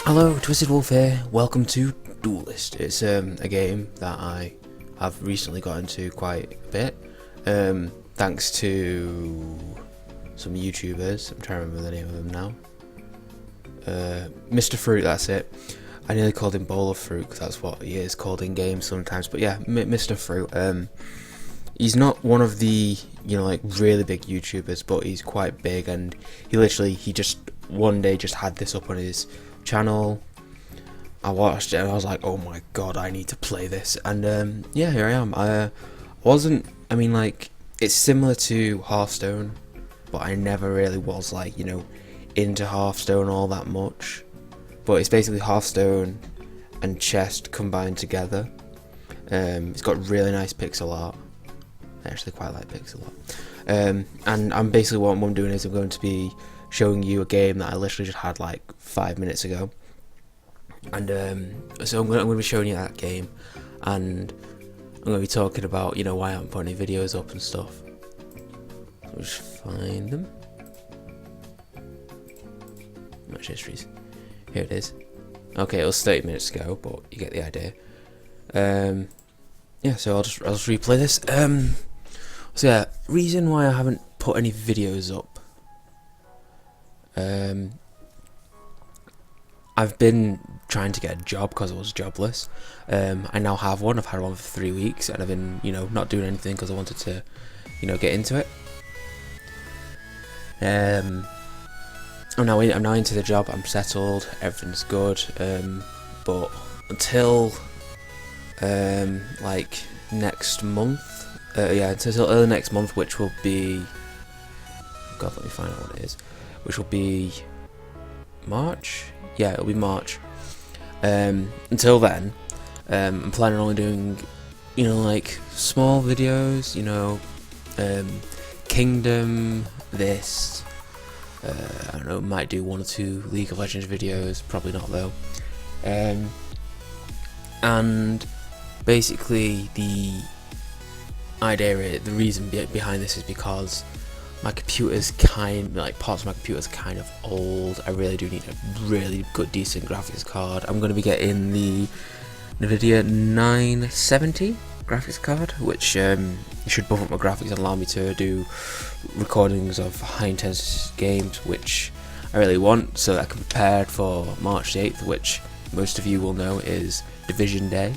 Hello, Twisted Wolf here. Welcome to Duelyst. It's a game that I have recently got into quite a bit, thanks to some YouTubers. I'm trying to remember the name of them now. Mr.Fruit, that's it. I nearly called him Bowl of Fruit because that's what he is called in games sometimes. But yeah, Mr.Fruit. He's not one of the like really big YouTubers, but he's quite big, and he just one day just had this up on his channel. I watched it and I was like, oh my god, I need to play this. And yeah, here I am. It's similar to Hearthstone, but I never really was like into Hearthstone all that much. But it's basically Hearthstone and chess combined together. It's got really nice pixel art. I actually quite like pixel art. And I'm basically, what I'm doing is I'm going to be showing you a game that I literally just had like 5 minutes ago. And so I'm going to be showing you that game, and I'm going to be talking about why I haven't put any videos up and stuff. I'll just find them. Match histories. Here it is. Okay, it was 30 minutes ago, but you get the idea. Yeah, so I'll just replay this. So yeah, reason why I haven't put any videos up. I've been trying to get a job because I was jobless. I now have one. I've had one for 3 weeks, and I've been not doing anything because I wanted to get into it. I'm now into the job. I'm settled. Everything's good. But until like next month, until early next month, which will be, God, let me find out what it is. Which will be March. Yeah, it'll be March. Until then, I'm planning on doing, like small videos. Kingdom, this. I don't know. Might do 1 or 2 League of Legends videos. Probably not though. And basically the idea, the reason behind this is because my computer's parts of my computer's kind of old. I really do need a really good, decent graphics card. I'm going to be getting the Nvidia 970 graphics card, which should buff up my graphics and allow me to do recordings of high intensity games, which I really want, so that I can prepare for March 8th, which most of you will know is Division Day.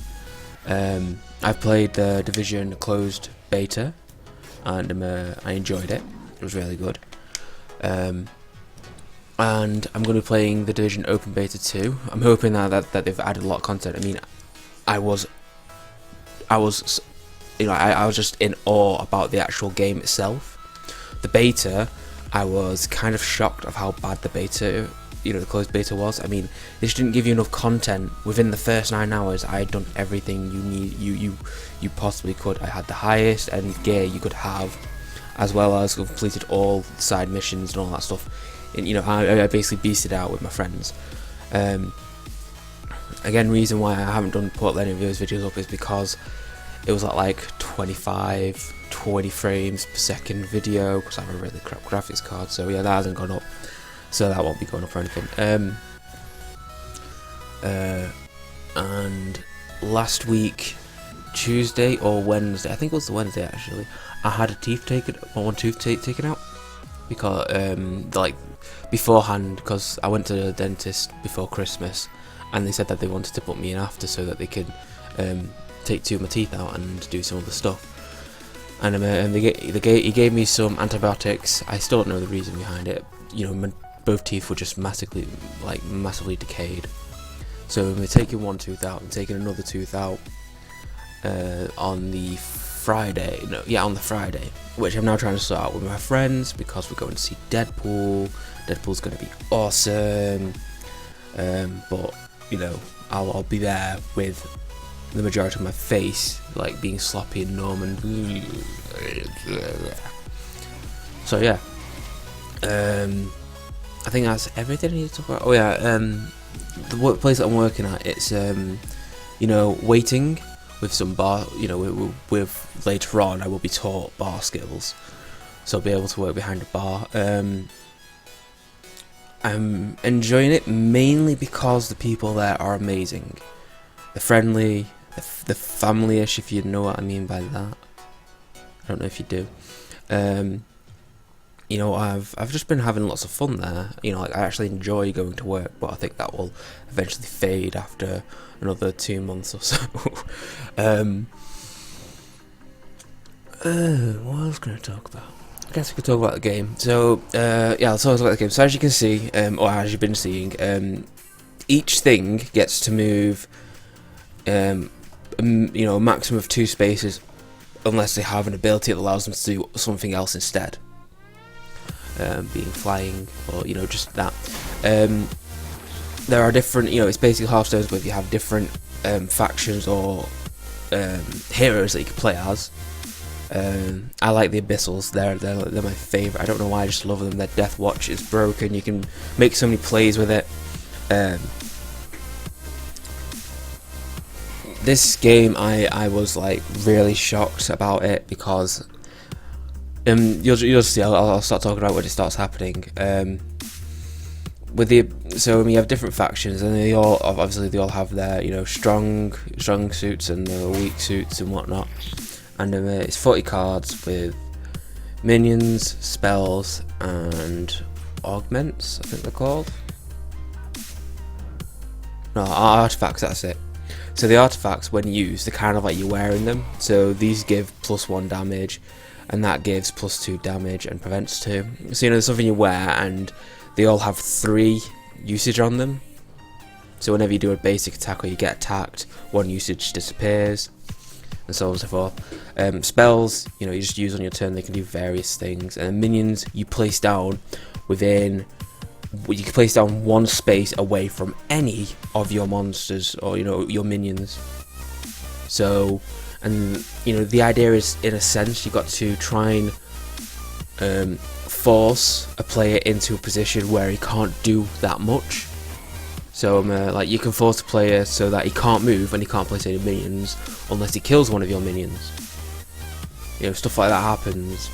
I've played the Division closed beta, and I enjoyed it. It was really good. And I'm going to be playing the Division Open Beta 2. I'm hoping that they've added a lot of content. I mean, I was just in awe about the actual game itself. The beta, I was kind of shocked of how bad the beta, the closed beta was. I mean, they just didn't give you enough content. Within the first 9 hours, I had done everything you possibly could. I had the highest end gear you could have, as well as completed all side missions and all that stuff. And I basically beasted out with my friends. Again, reason why I haven't put any of those videos up is because it was at like 25, 20 frames per second video, because I have a really crap graphics card. So yeah, that hasn't gone up, so that won't be going up or anything. And last week, Tuesday or Wednesday, I think it was the Wednesday actually, I had one tooth taken out, because beforehand, because I went to the dentist before Christmas, and they said that they wanted to put me in after so that they could take 2 of my teeth out and do some other stuff. And he gave me some antibiotics. I still don't know the reason behind it. Both teeth were just massively decayed. So we're taking 1 tooth out and taking another tooth out on the Friday, on the Friday, which I'm now trying to sort out with my friends, because we're going to see Deadpool. Deadpool's going to be awesome, but I'll be there with the majority of my face being sloppy and numb, and so yeah. I think that's everything I need to talk about. Oh yeah, the workplace that I'm working at, it's waiting with some bar, with later on I will be taught bar skills, so I'll be able to work behind a bar. I'm enjoying it mainly because the people there are amazing. They're friendly, they're family-ish, if you know what I mean by that. I don't know if you do. You know, I've just been having lots of fun there. You know, like, I actually enjoy going to work, but I think that will eventually fade after another 2 months or so. What else can I talk about? I guess we could talk about the game. So, yeah, let's talk about the game. So as you can see, or as you've been seeing, each thing gets to move, you know, a maximum of 2 spaces, unless they have an ability that allows them to do something else instead. Being flying, or, you know, just that. There are different, you know, it's basically Hearthstone, but you have different factions or heroes that you can play as. I like the Abyssals. They're my favourite. I don't know why, I just love them. Their Death Watch is broken. You can make so many plays with it. This game, I was like really shocked about it, because you'll see. I'll start talking about when it starts happening. So we have different factions, and they all have their, you know, strong suits and weak suits and whatnot. And it's 40 cards with minions, spells, and augments, I think they're called. No, artifacts, that's it. So the artifacts, when used, they're kind of like you're wearing them. So these give +1 damage, and that gives +2 damage and prevents 2. So, you know, there's something you wear, and they all have 3 usage on them. So whenever you do a basic attack or you get attacked, 1 usage disappears, and so on and so forth. Spells, you know, you just use on your turn. They can do various things. And minions, you place down within. You can place down 1 space away from any of your monsters, or, you know, your minions. So, and, you know, the idea is, in a sense, you've got to try and force a player into a position where he can't do that much. So, like, you can force a player so that he can't move and he can't place any minions unless he kills one of your minions. You know, stuff like that happens.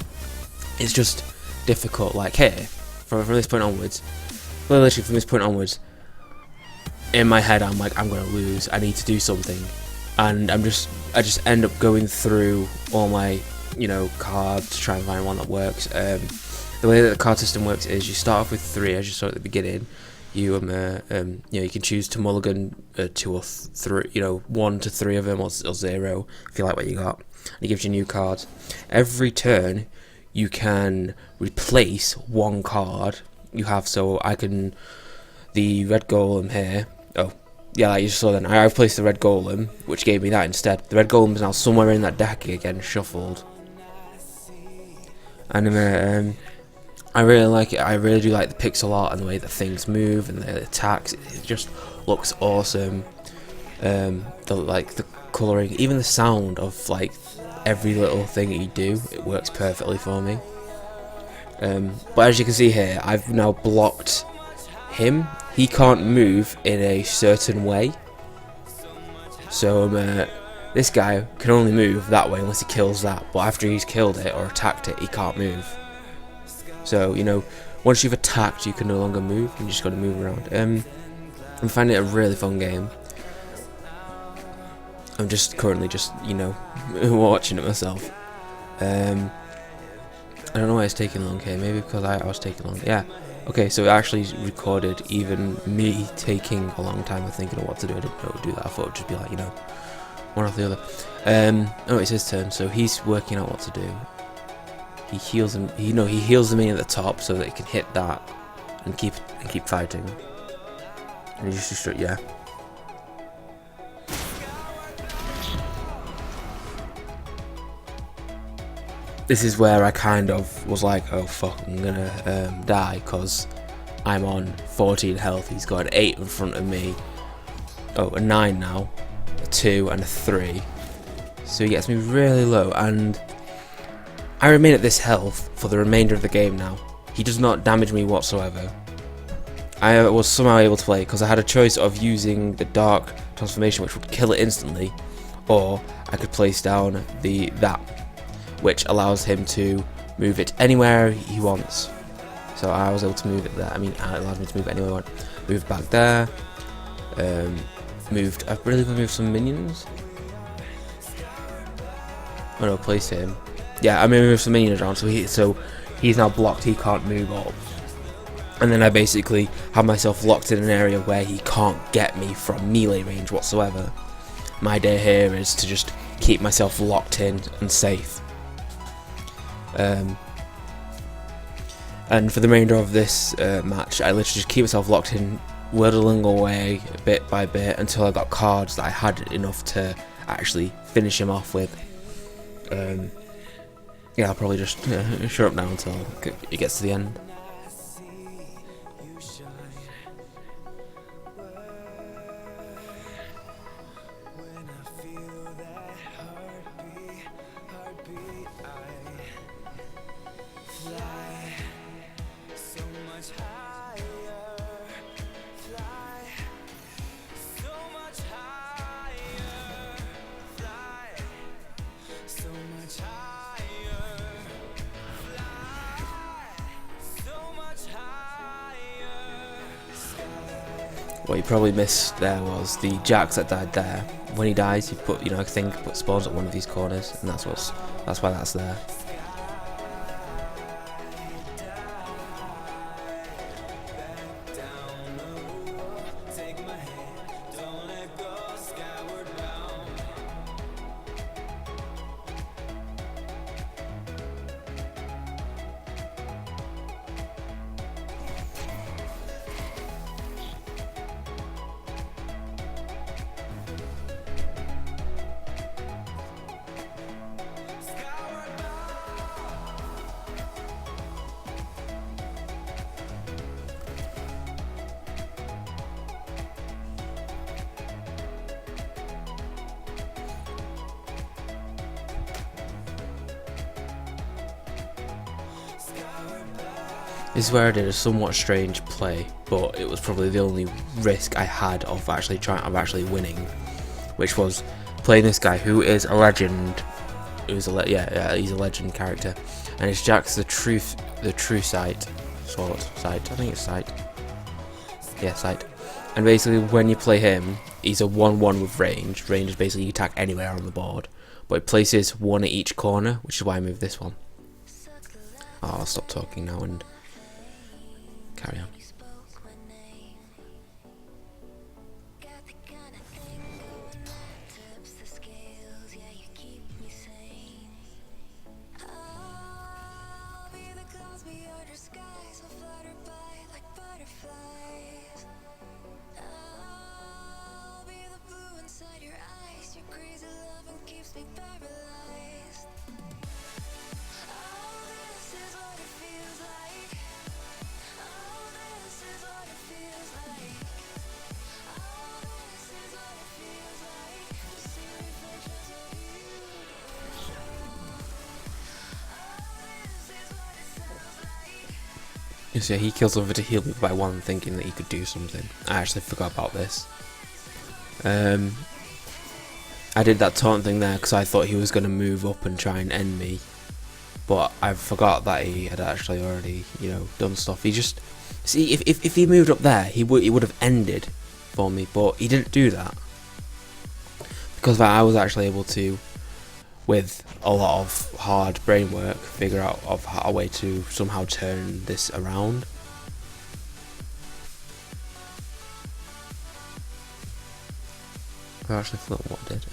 It's just difficult. Like, here, from this point onwards, well, literally from this point onwards, in my head, I'm like, I'm gonna lose. I need to do something, and I just end up going through all my, you know, cards to try and find one that works. The way that the card system works is you start off with 3, as you saw at the beginning. You you know, you can choose to mulligan 2 or 3, you know, 1 to 3 of them, or 0 if you like what you got. And it gives you new cards. Every turn, you can replace 1 card you have. So I can, the red golem here. Oh, yeah, like you saw then. I replaced the red golem, which gave me that instead. The red golem is now somewhere in that deck again, shuffled. And I really like it. I really do like the pixel art and the way that things move and the attacks. It just looks awesome. The colouring, even the sound of like every little thing that you do, it works perfectly for me. But as you can see here, I've now blocked him. He can't move in a certain way. So this guy can only move that way unless he kills that. But after he's killed it or attacked it, he can't move. So, you know, once you've attacked, you can no longer move. You just got to move around. I'm finding it a really fun game. I'm just currently you know, watching it myself. I don't know why it's taking long here. Maybe because I was taking long. Yeah. Okay, so it actually recorded even me taking a long time of thinking of what to do. I didn't know it would do that. I thought it would just be like, you know, one after the other. Oh, it's his turn, so he's working out what to do. He heals him. He heals the minion at the top so that he can hit that and keep fighting. And he just yeah. This is where I kind of was like, oh fuck, I'm gonna die, because I'm on 14 health. He's got an 8 in front of me. Oh, a 9 now, a 2 and a 3. So he gets me really low, and I remain at this health for the remainder of the game now. He does not damage me whatsoever. I was somehow able to play because I had a choice of using the dark transformation, which would kill it instantly, or I could place down that, which allows him to move it anywhere he wants. So I was able to move it there. I mean, it allowed me to move it anywhere I want. Moved back there. Moved. I really moved some minions. Oh no, placed him. Yeah, I moved some minions around. So he's now blocked. He can't move up. And then I basically have myself locked in an area where he can't get me from melee range whatsoever. My idea here is to just keep myself locked in and safe. And for the remainder of this match, I literally just keep myself locked in, whittling away bit by bit until I got cards that I had enough to actually finish him off with. Yeah, I'll probably just shut up now until it gets to the end. What you probably missed there was the Jax that died there. When he dies, you put, I think, put spawns at one of these corners, and that's why that's there. This is where I did a somewhat strange play, but it was probably the only risk I had of actually winning, which was playing this guy who is a legend. He's a legend character, and it's Jax the true sight. I think it's sight. Yeah, sight. And basically, when you play him, he's a 1/1 with range. Range is basically you attack anywhere on the board, but it places one at each corner, which is why I moved this one. Oh, I'll stop talking now and carry on. So yeah, he kills over to heal me by one, thinking that he could do something. I actually forgot about this. I did that taunt thing there because I thought he was going to move up and try and end me, but I forgot that he had actually already, done stuff. He just if he moved up there, he would have ended for me, but he didn't do that because I was actually able to, with a lot of hard brain work, figure out a way to somehow turn this around. I actually forgot what I did.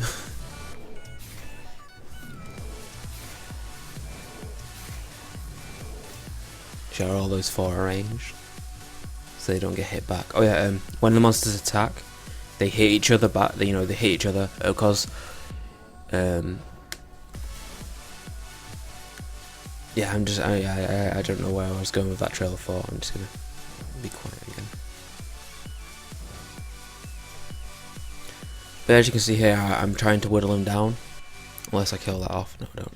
Sure, all those 4 arranged so they don't get hit back. Oh yeah, when the monsters attack, they hit each other back. They hit each other because yeah, I don't know where I was going with that trail of thought. I'm just gonna be quiet again. But as you can see here, I'm trying to whittle him down. Unless I kill that off. No, I don't.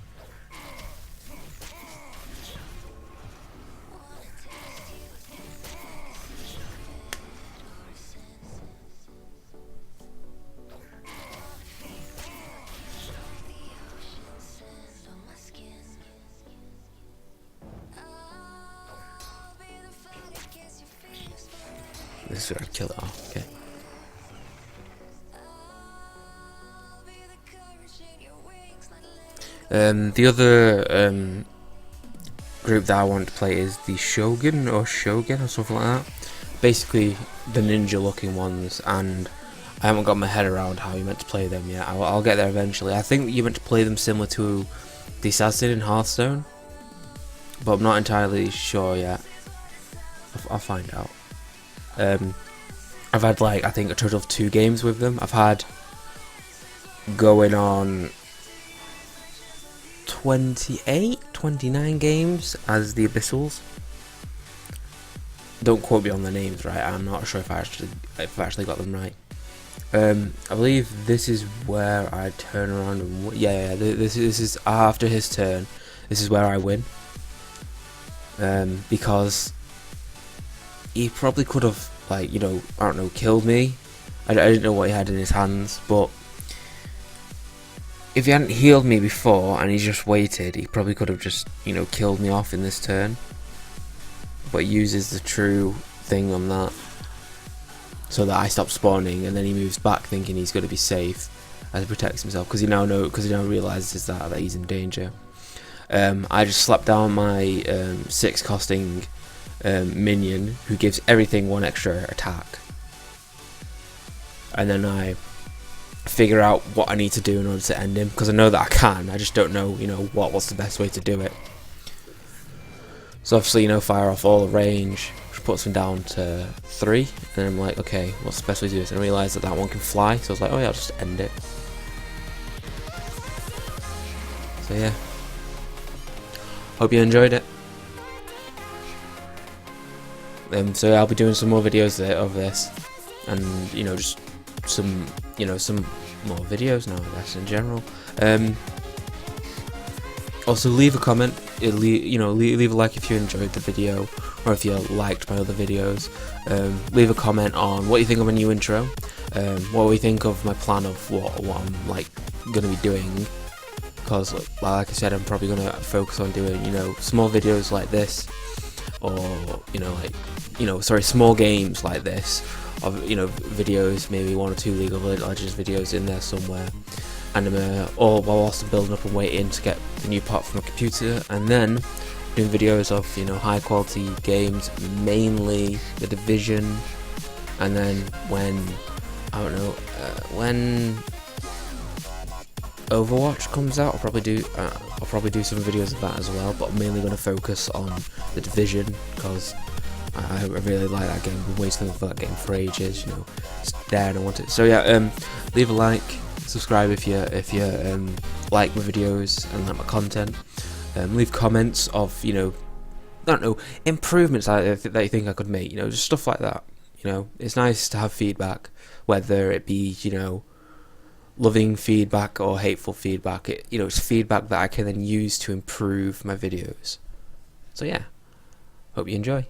This is where I kill it off. Okay. The other group that I want to play is the Shogun or something like that. Basically, the ninja-looking ones, and I haven't got my head around how you're meant to play them yet. I'll get there eventually. I think you're meant to play them similar to the assassin in Hearthstone, but I'm not entirely sure yet. I'll find out. I've had like I think a total of 2 games with them. I've had going on 29 games as the Abyssals. Don't quote me on the names, right? I'm not sure if I actually got them right. I believe this is where I turn around and this is after his turn. This is where I win. Because he probably could have, like, you know, I don't know, killed me. I didn't know what he had in his hands, but if he hadn't healed me before and he just waited, he probably could have just, you know, killed me off in this turn. But he uses the true thing on that, so that I stop spawning, and then he moves back thinking he's going to be safe as he protects himself, because he now realizes that he's in danger. I just slapped down my 6 costing minion who gives everything 1 extra attack, and then I figure out what I need to do in order to end him, because I know that I can. I just don't know, you know, what's the best way to do it. So obviously, you know, fire off all the range, which puts him down to 3, and then I'm like, okay, what's the best way to do this? And I realised that that one can fly, so I was like, oh yeah, I'll just end it. So yeah, hope you enjoyed it. So yeah, I'll be doing some more videos of this, and you know, just some more videos now, I guess, in general. Also, leave a comment. Leave a like if you enjoyed the video, or if you liked my other videos. Leave a comment on what you think of my new intro. What we think of my plan of what I'm like gonna be doing. Because, like I said, I'm probably gonna focus on doing, you know, small videos like this, or small games like this, of, you know, videos, maybe 1 or 2 League of Legends videos in there somewhere, and all while also building up and waiting to get the new part from my computer, and then doing videos of, you know, high quality games, mainly The Division, and then when Overwatch comes out, I'll probably do some videos of that as well, but I'm mainly going to focus on The Division, because I really like that game. I've been waiting for that game for ages, you know, it's there and I want it. So yeah, leave a like, subscribe if you like my videos and like my content. Leave comments of, you know, I don't know, improvements that you think I could make, you know, just stuff like that. You know, it's nice to have feedback, whether it be, you know, loving feedback or hateful feedback. It's feedback that I can then use to improve my videos. So yeah, hope you enjoy.